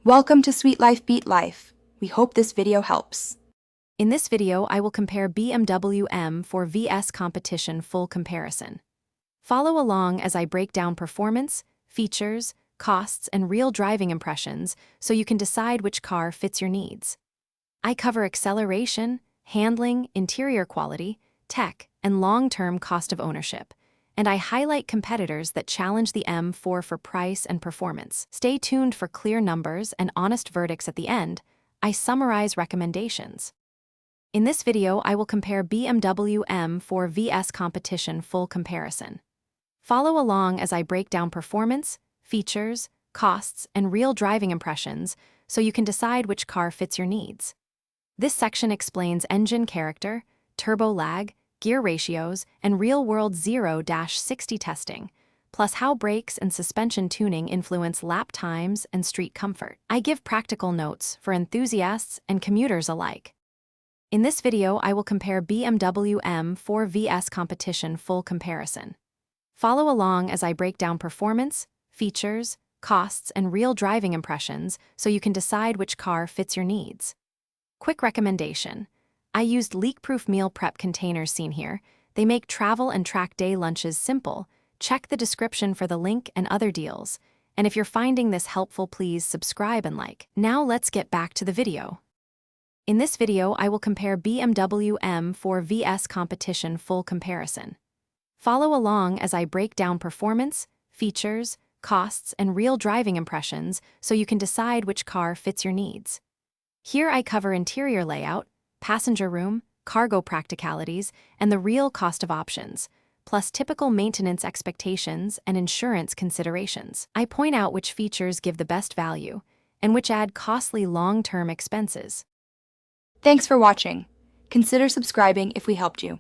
Welcome to Sweet Life Beat Life. We hope this video helps. In this video, I will compare BMW M4 vs competition full comparison. Follow along as I break down performance, features, costs, and real driving impressions so you can decide which car fits your needs. I cover acceleration, handling, interior quality, tech, and long-term cost of ownership. And I highlight competitors that challenge the M4 for price and performance. Stay tuned for clear numbers and honest verdicts at the end. I summarize recommendations. In this video, I will compare BMW M4 vs competition full comparison. Follow along as I break down performance, features, costs, and real driving impressions so you can decide which car fits your needs. This section explains engine character, turbo lag, gear ratios, and real-world 0-60 testing, plus how brakes and suspension tuning influence lap times and street comfort. I give practical notes for enthusiasts and commuters alike. In this video, I will compare BMW M4 vs competition full comparison. Follow along as I break down performance, features, costs, and real driving impressions so you can decide which car fits your needs. Quick recommendation. I used leak-proof meal prep containers seen here. They make travel and track day lunches simple. Check the description for the link and other deals. And if you're finding this helpful, please subscribe and like. Now let's get back to the video. In this video, I will compare BMW M4 vs competition full comparison. Follow along as I break down performance, features, costs, and real driving impressions so you can decide which car fits your needs. Here I cover interior layout, passenger room, cargo practicalities, and the real cost of options, plus typical maintenance expectations and insurance considerations. I point out which features give the best value and which add costly long-term expenses. Thanks for watching. Consider subscribing if we helped you.